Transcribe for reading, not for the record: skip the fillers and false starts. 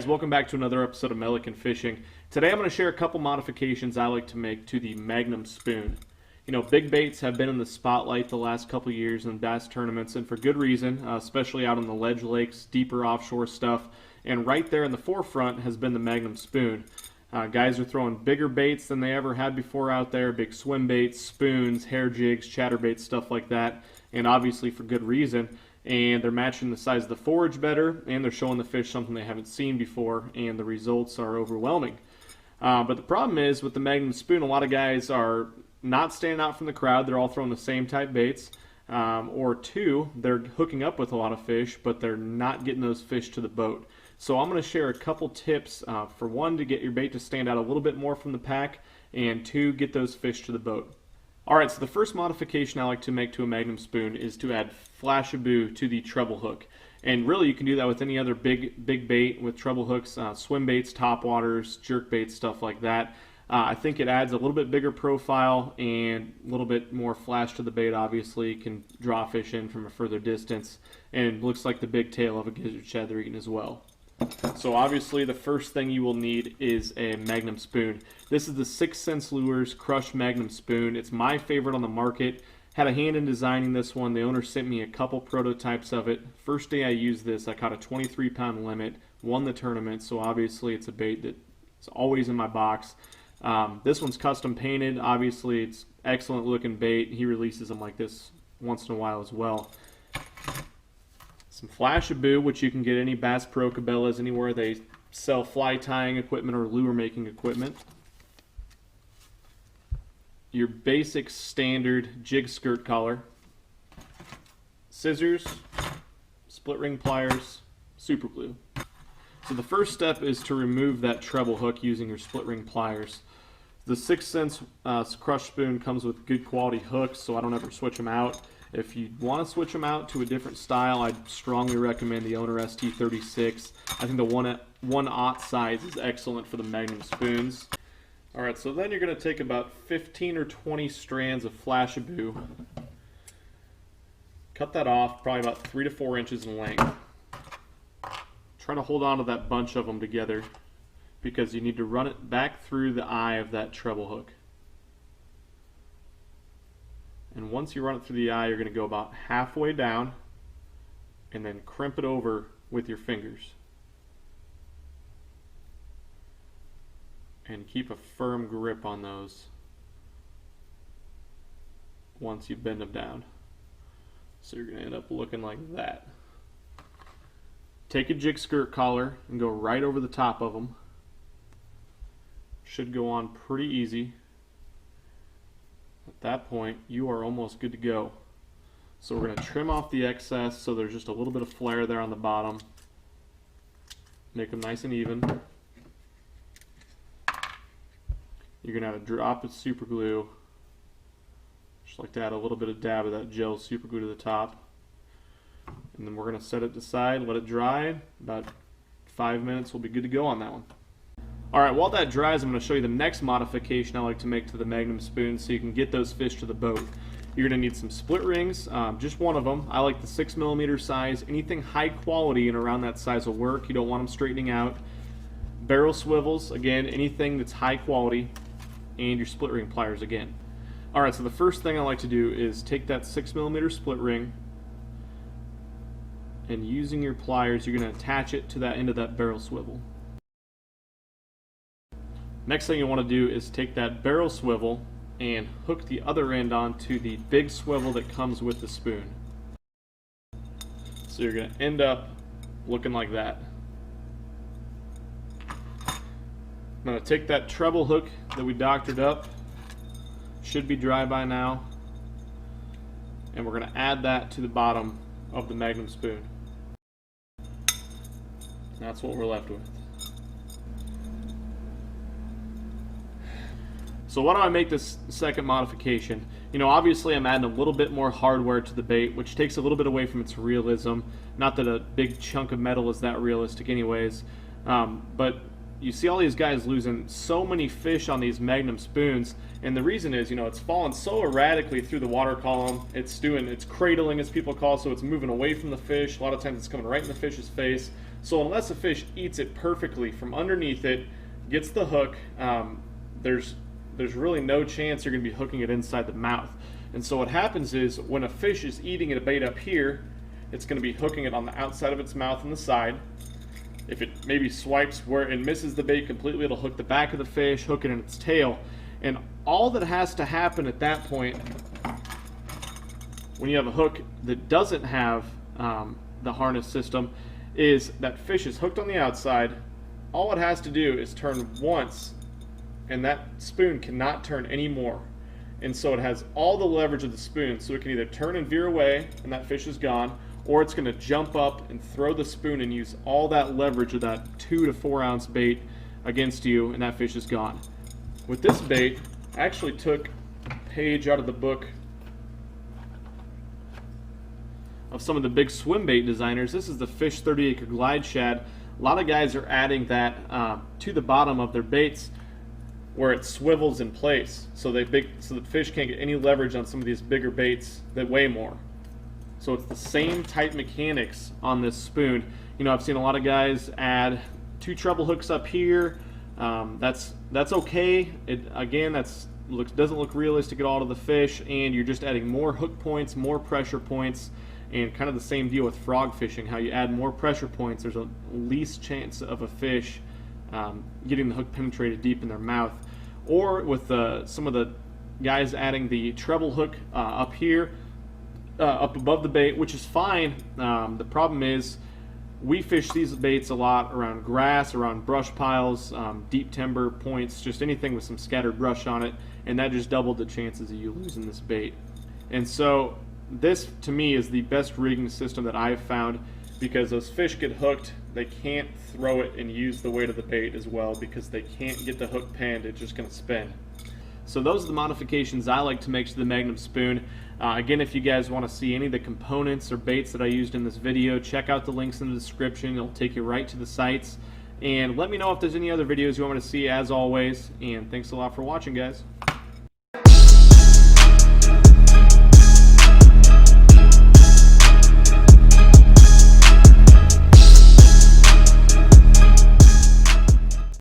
guys, welcome back to another episode of Melican Fishing. Today I'm going to share a couple modifications I like to make to the Magnum spoon. You know, big baits have been in the spotlight the last couple years in bass tournaments, and for good reason, especially out on the ledge lakes, deeper offshore stuff. And right there in the forefront has been the Magnum spoon. Guys are throwing bigger baits than they ever had before out there, big swim baits, spoons, hair jigs, chatterbaits, stuff like that, and obviously for good reason. And they're matching the size of the forage better, and they're showing the fish something they haven't seen before, and the results are overwhelming. But the problem is with the Magnum spoon, a lot of guys are not standing out from the crowd. They're all throwing the same type baits, or two, they're hooking up with a lot of fish, but they're not getting those fish to the boat. So I'm going to share a couple tips for one, to get your bait to stand out a little bit more from the pack, and two, get those fish to the boat. Alright, so the first modification I like to make to a Magnum spoon is to add Flashabou to the treble hook. And really you can do that with any other big bait with treble hooks, swim baits, topwaters, jerk baits, stuff like that. I think it adds a little bit bigger profile and a little bit more flash to the bait. Obviously, you can draw fish in from a further distance, and it looks like the big tail of a gizzard shad they're eating as well. So obviously the first thing you will need is a Magnum spoon. This is the 6 Sense Lures Crushed Magnum Spoon. It's my favorite on the market. Had a hand in designing this one. The owner sent me a couple prototypes of it. First day I used this, I caught a 23-pound limit, won the tournament, so obviously it's a bait that's always in my box. This one's custom painted. Obviously it's excellent looking bait. He releases them like this once in a while as well. Some Flashabou, which you can get any Bass Pro Cabela's, anywhere they sell fly tying equipment or lure making equipment. Your basic standard jig skirt collar, scissors, split ring pliers, super glue. So the first step is to remove that treble hook using your split ring pliers. The 6 Sense Crushed Spoon comes with good quality hooks, so I don't ever switch them out. If you want to switch them out to a different style, I'd strongly recommend the Owner ST36. I think the 1/0 size is excellent for the Magnum spoons. Alright, so then you're going to take about 15 or 20 strands of Flashabou, cut that off, probably about 3 to 4 inches in length. Try to hold on to that bunch of them together, because you need to run it back through the eye of that treble hook. And once you run it through the eye, you're going to go about halfway down and then crimp it over with your fingers. And keep a firm grip on those once you bend them down. So you're going to end up looking like that. Take a jig skirt collar and go right over the top of them. Should go on pretty easy. At that point, you are almost good to go. So we're going to trim off the excess so there's just a little bit of flare there on the bottom. Make them nice and even. You're going to add a drop of super glue. Just like to add a little bit of dab of that gel super glue to the top. And then we're going to set it aside, let it dry. About 5 minutes, we'll be good to go on that one. Alright, while that dries, I'm going to show you the next modification I like to make to the Magnum spoon so you can get those fish to the boat. You're going to need some split rings, just one of them. I like the 6mm size. Anything high quality and around that size will work. You don't want them straightening out. Barrel swivels, again, anything that's high quality, and your split ring pliers again. Alright, so the first thing I like to do is take that 6mm split ring, and using your pliers, you're going to attach it to that end of that barrel swivel. Next thing you want to do is take that barrel swivel and hook the other end onto the big swivel that comes with the spoon. So you're going to end up looking like that. I'm going to take that treble hook that we doctored up, should be dry by now, and we're going to add that to the bottom of the Magnum spoon. That's what we're left with. So why do I make this second modification? You know, obviously I'm adding a little bit more hardware to the bait, which takes a little bit away from its realism. Not that a big chunk of metal is that realistic anyways, but you see all these guys losing so many fish on these Magnum spoons, and the reason is, it's falling so erratically through the water column. It's cradling, as people call it, so it's moving away from the fish. A lot of times it's coming right in the fish's face. So unless a fish eats it perfectly from underneath it, gets the hook, there's really no chance you're going to be hooking it inside the mouth. And so what happens is, when a fish is eating a bait up here, it's going to be hooking it on the outside of its mouth and the side. If it maybe swipes where it misses the bait completely, it'll hook the back of the fish, hook it in its tail. And all that has to happen at that point, when you have a hook that doesn't have the harness system, is that fish is hooked on the outside. All it has to do is turn once, and that spoon cannot turn anymore. And so it has all the leverage of the spoon, so it can either turn and veer away, and that fish is gone, or it's going to jump up and throw the spoon and use all that leverage of that 2 to 4 ounce bait against you, and that fish is gone. With this bait, I actually took a page out of the book of some of the big swim bait designers. This is the Fish 30 Acre Glide Shad. A lot of guys are adding that to the bottom of their baits, where it swivels in place, so the fish can't get any leverage on some of these bigger baits that weigh more. So it's the same type mechanics on this spoon. I've seen a lot of guys add 2 treble hooks up here. That's okay. Doesn't look realistic at all to the fish, and you're just adding more hook points, more pressure points, and kind of the same deal with frog fishing. How you add more pressure points, there's a least chance of a fish getting the hook penetrated deep in their mouth. Or with some of the guys adding the treble hook up here, up above the bait, which is fine. The problem is, we fish these baits a lot around grass, around brush piles, deep timber points, just anything with some scattered brush on it, and that just doubled the chances of you losing this bait. And so this, to me, is the best rigging system that I've found, because those fish get hooked, they can't throw it and use the weight of the bait as well, because they can't get the hook pinned. It's just going to spin. So those are the modifications I like to make to the Magnum spoon. Again, if you guys want to see any of the components or baits that I used in this video, check out the links in the description. It'll take you right to the sites. And let me know if there's any other videos you want me to see, as always. And thanks a lot for watching, guys.